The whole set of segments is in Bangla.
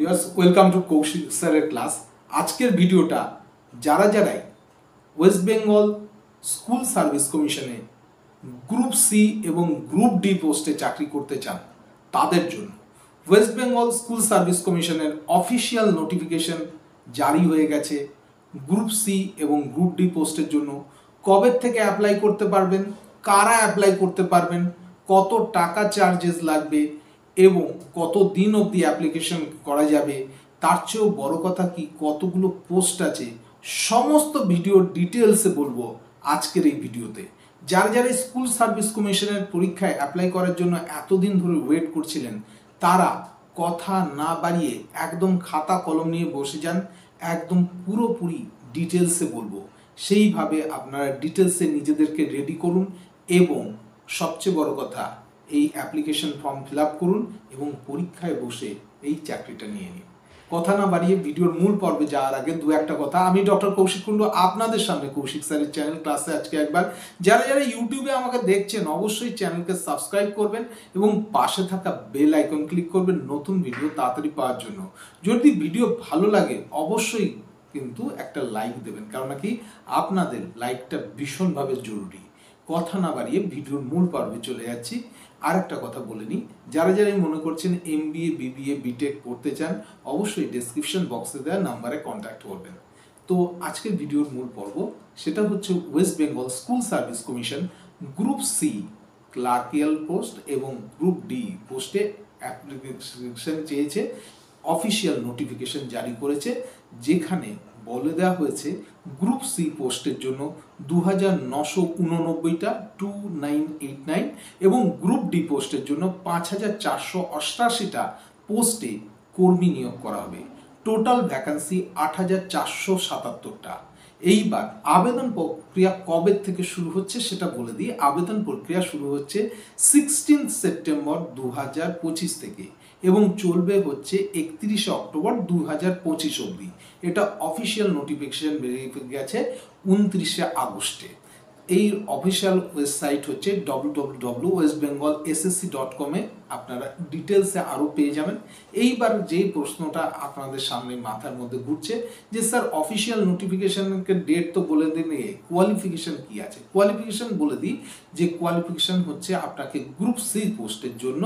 ভিউয়ার্স, ওয়েলকাম টু কৌশিক স্যারের ক্লাস। আজকের ভিডিওটা যারাই ওয়েস্ট বেঙ্গল স্কুল সার্ভিস কমিশনে গ্রুপ সি এবং গ্রুপ ডি পোস্টে চাকরি করতে চান তাদের জন্য। ওয়েস্ট বেঙ্গল স্কুল সার্ভিস কমিশনের অফিসিয়াল নোটিফিকেশন জারি হয়ে গেছে। গ্রুপ সি এবং গ্রুপ ডি পোস্টের জন্য কবে থেকে অ্যাপ্লাই করতে পারবেন, কারা অ্যাপ্লাই করতে পারবেন, কত টাকা চার্জেস লাগবে এবং কত দিন অবধি অ্যাপ্লিকেশন করা যাবে, তার চেয়েও বড় কথা কি কতগুলো পোস্ট আছে, সমস্ত ভিডিওর ডিটেলসে বলবো আজকের এই ভিডিওতে। যারা স্কুল সার্ভিস কমিশনের পরীক্ষায় অ্যাপ্লাই করার জন্য এতদিন ধরে ওয়েট করছিলেন তারা কথা না বাড়িয়ে একদম খাতা কলম নিয়ে বসে যান, একদম পুরোপুরি ডিটেলসে বলবো। সেইভাবে আপনারা ডিটেলসে নিজেদেরকে রেডি করুন এবং সবচেয়ে বড় কথা এই অ্যাপ্লিকেশন ফর্ম ফিল আপ করুন এবং পরীক্ষায় বসে এই চাকরিটা নিয়ে নিন। কথা না বাড়িয়ে ভিডিওর মূল পর্বে যাওয়ার আগে দু একটা কথা। আমি ডক্টর কৌশিক কুণ্ডু আপনাদের সামনে কৌশিক স্যারের চ্যানেল ক্লাসে আজকে একবার যারা ইউটিউবে আমাকে দেখছেন অবশ্যই চ্যানেলকে সাবস্ক্রাইব করবেন এবং পাশে থাকা বেল আইকন ক্লিক করবেন নতুন ভিডিও তাড়াতাড়ি পাওয়ার জন্য। যদি ভিডিও ভালো লাগে অবশ্যই কিন্তু একটা লাইক দেবেন, কারণ কি আপনাদের লাইকটা ভীষণভাবে জরুরি। কথা না বাড়িয়ে ভিডিওর মূল পর্বে চলে যাচ্ছি। আর একটা কথা বলে নিই, যারাই মনে করছেন MBA BBA BTech করতে চান অবশ্যই ডেসক্রিপশন বক্সে দেওয়া নাম্বারে কন্ট্যাক্ট করবেন। তো আজকের ভিডিওর মূল পর্ব সেটা হচ্ছে West Bengal school service commission group C clerical post এবং গ্রুপ ডি পোস্টে অ্যাপ্লিকেশন চেয়েছে। অফিসিয়াল নোটিফিকেশন জারি করেছে যেখানে বলে দেওয়া হয়েছে গ্রুপ সি পোস্টের জন্য 2989টা 2989 এবং গ্রুপ ডি পোস্টের জন্য 5488টা পোস্টে কর্মী নিয়োগ করা হবে। টোটাল ভ্যাকান্সি 8477টা। এইবার আবেদন প্রক্রিয়া কবে থেকে শুরু হচ্ছে সেটা বলে দিই। আবেদন প্রক্রিয়া শুরু হচ্ছে 16 সেপ্টেম্বর 2025 থেকে এবং চলবে হচ্ছে 31 অক্টোবর 2025 অবধি। এটা অফিসিয়াল নোটিফিকেশন বেরিয়ে গেছে 29 আগস্টে। এই অফিসিয়াল ওয়েবসাইট হচ্ছে www.westbengalssc.com এ আপনারা ডিটেলসে আরও পেয়ে যাবেন। এইবার যে প্রশ্নটা আপনাদের সামনে মাথার মধ্যে ঘুরছে যে স্যার অফিসিয়াল নোটিফিকেশনের ডেট তো বলে দিন, কোয়ালিফিকেশন কি আছে? কোয়ালিফিকেশন বলে দিই যে কোয়ালিফিকেশন হচ্ছে আপনাকে গ্রুপ সি পোস্টের জন্য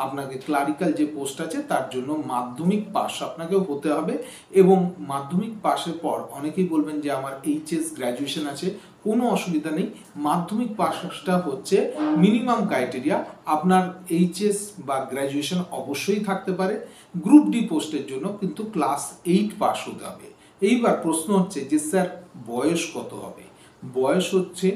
আপনাকে ক্লারিক্যাল যে পোস্ট আছে তার জন্য মাধ্যমিক পাস আপনাকে হতে হবে এবং মাধ্যমিক পাসের পর অনেকেই বলবেন যে আমার HS গ্র্যাজুয়েশন আছে, কোনো অসুবিধা নেই। মাধ্যমিক পাসটা হচ্ছে মিনিমাম ক্রাইটেরিয়া, আপনার HS বা গ্র্যাজুয়েশন অবশ্যই থাকতে পারে। গ্রুপ ডি পোস্টের জন্য কিন্তু ক্লাস 8 পাস হতে হবে। এইবার প্রশ্ন হচ্ছে যে স্যার বয়স কত হবে? বয়স হচ্ছে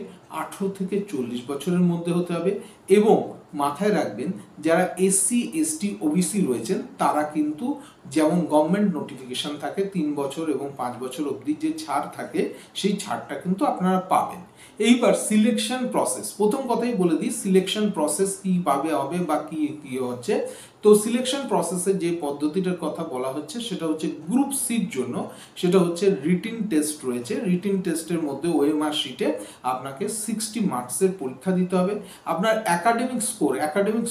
18 থেকে 40 বছরের মধ্যে হতে হবে এবং মাথায় রাখবেন যারা SC ST OBC রয়েছেন তারা কিন্তু যেমন গভর্নমেন্ট নোটিফিকেশন থাকে 3 বছর এবং 5 বছর অবধি যে ছাড় থাকে সেই ছাড়টা কিন্তু আপনারা পাবেন। এইবার সিলেকশন প্রসেস, প্রথম কথাই বলে দিই সিলেকশন প্রসেস কীভাবে হবে বা কি হচ্ছে। তো সিলেকশন প্রসেসে যে পদ্ধতিটার কথা বলা হচ্ছে সেটা হচ্ছে গ্রুপ সির জন্য সেটা হচ্ছে রিটিন টেস্ট রয়েছে। রিটিন টেস্টের মধ্যে OMR শিটে আপনাকে 60 মার্কসের পরীক্ষা দিতে হবে। আপনার একাডেমিক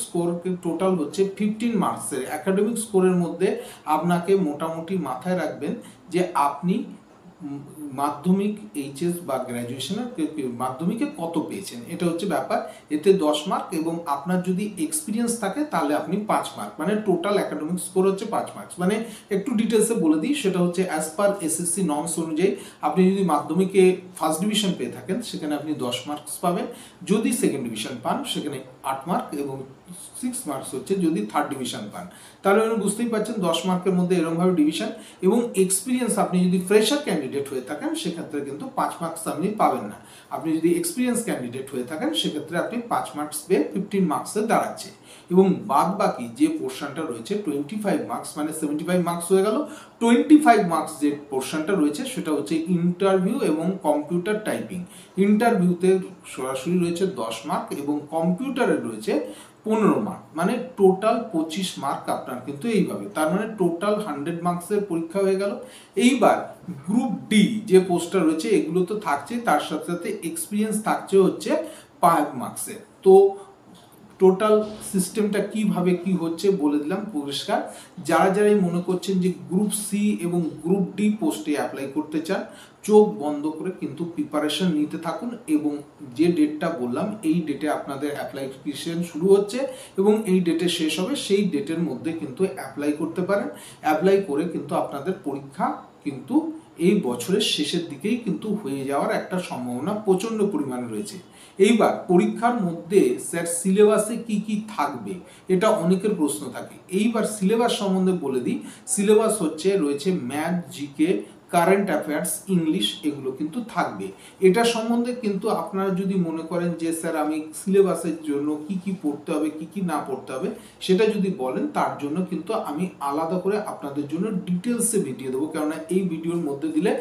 স্কোর টোটাল হচ্ছে 15 মার্কসের। একাডেমিক স্কোরের মধ্যে আপনাকে মোটামুটি মাথায় রাখবেন যে আপনি মাধ্যমিক HS বা গ্র্যাজুয়েশনের মাধ্যমিকে কত পেয়েছেন, এটা হচ্ছে ব্যাপার। এতে 10 মার্ক এবং আপনার যদি এক্সপিরিয়েন্স থাকে তাহলে আপনি 5 মার্ক, মানে টোটাল একাডেমিক স্কোর হচ্ছে 5 মার্কস। মানে একটু ডিটেলসে বলে দিই, সেটা হচ্ছে অ্যাজ পার SSC নর্মস অনুযায়ী আপনি যদি মাধ্যমিকে ফার্স্ট ডিভিশন পেয়ে থাকেন সেখানে আপনি 10 মার্কস পাবেন, যদি সেকেন্ড ডিভিশন পান সেখানে 8 মার্ক এবং 6 মার্কস হচ্ছে যদি থার্ড ডিভিশন পান। তাহলে আপনি বুঝতেই পারছেন 10 মার্কের মধ্যে এরকমভাবে ডিভিশন এবং এক্সপিরিয়েন্স আপনি যদি ফ্রেশার ক্যান্ডিডেট হয়ে থাকেন সেক্ষেত্রে কিন্তু 5 মার্কস আপনি পাবেন না। আপনি যদি এক্সপিরিয়েন্স ক্যান্ডিডেট হয়ে থাকেন সেক্ষেত্রে আপনি 5 মার্কস পেয়ে 15 মার্কসে দাঁড়াচ্ছে এবং বাদ বাকি যে পোর্শনটা রয়েছে 25 মার্কস মানে 75 মার্কস হয়ে গেল। 25 মার্কস যে পোর্শনটা রয়েছে সেটা হচ্ছে ইন্টারভিউ এবং কম্পিউটার টাইপিং। ইন্টারভিউতে সরাসরি রয়েছে 10 মার্ক এবং কম্পিউটারে রয়েছে 15 মার্ক, মানে টোটাল 25 মার্ক আপনার কিন্তু এইভাবে, তার মানে টোটাল 100 মার্কসের পরীক্ষা হয়ে গেল। এইবার গ্রুপ ডি যে পোস্টটা রয়েছে এগুলো তো থাকছে, তার সাথে সাথে এক্সপিরিয়েন্স থাকছে হচ্ছে 5 মার্কসের। তো টোটাল সিস্টেমটা কিভাবে কি হচ্ছে বলে দিলাম পরিষ্কার। যারাই মনে করছেন যে গ্রুপ সি এবং গ্রুপ ডি পোস্টে অ্যাপ্লাই করতে চান, চোখ বন্ধ করে কিন্তু প্রিপারেশন নিতে থাকুন এবং যে ডেটটা বললাম এই ডেটে আপনাদের অ্যাপ্লিকেশন শুরু হচ্ছে এবং এই ডেটে শেষ হবে, সেই ডেটের মধ্যে কিন্তু অ্যাপ্লাই করতে পারেন। অ্যাপ্লাই করে কিন্তু আপনাদের পরীক্ষা কিন্তু এই বছরের শেষের দিকেই কিন্তু হয়ে যাওয়ার একটা সম্ভাবনা প্রচণ্ড পরিমাণে রয়েছে। এইবার পরীক্ষার মধ্যে স্যার সিলেবাসে কি কি থাকবে, এটা অনেকের প্রশ্ন থাকে। এইবার সিলেবাস সম্বন্ধে বলে দিই। সিলেবাস রয়েছে math, GK, current affairs, English, এগুলো কিন্তু থাকবে। এটা সম্বন্ধে কিন্তু আপনারা যদি মনে করেন যে স্যার আমি সিলেবাসের জন্য কি কি পড়তে হবে, কি কি না পড়তে হবে, সেটা যদি বলেন তার জন্য কিন্তু আমি আলাদা করে আপনাদের জন্য ডিটেলসে ভিডিও দেবো। কেননা এই ভিডিওর মধ্যে দিলে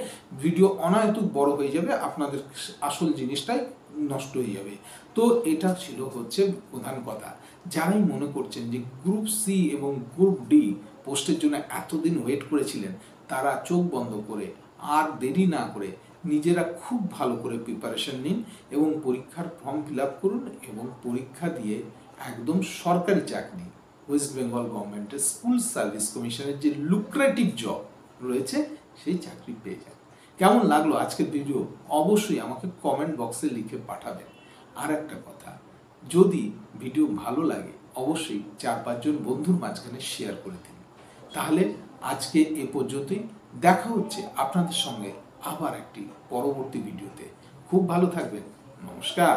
ভিডিও অনায়ত্ত বড় হয়ে যাবে, আপনাদের আসল জিনিসটাই নষ্ট হয়ে যাবে। তো এটা ছিল প্রধান কথা। যারাই মনে করছেন যে গ্রুপ সি এবং গ্রুপ ডি পোস্টের জন্য এতদিন ওয়েট করেছিলেন, তারা চোখ বন্ধ করে আর দেরি না করে নিজেরা খুব ভালো করে প্রিপারেশন নিন এবং পরীক্ষার ফর্ম ফিল আপ করুন এবং পরীক্ষা দিয়ে একদম সরকারি চাকরি, ওয়েস্ট বেঙ্গল গভর্নমেন্টের স্কুল সার্ভিস কমিশনের যে লুক্রেটিভ জব রয়েছে সেই চাকরি পেয়ে যান। কেমন লাগলো আজকের ভিডিও অবশ্যই আমাকে কমেন্ট বক্সে লিখে পাঠাবেন। আর একটা কথা, যদি ভিডিও ভালো লাগে অবশ্যই 4-5 জন বন্ধুর মাঝখানে শেয়ার করে দিন। তাহলে আজকে এ পর্যন্তই, দেখা হচ্ছে আপনাদের সঙ্গে আবার একটি পরবর্তী ভিডিওতে। খুব ভালো থাকবেন, নমস্কার।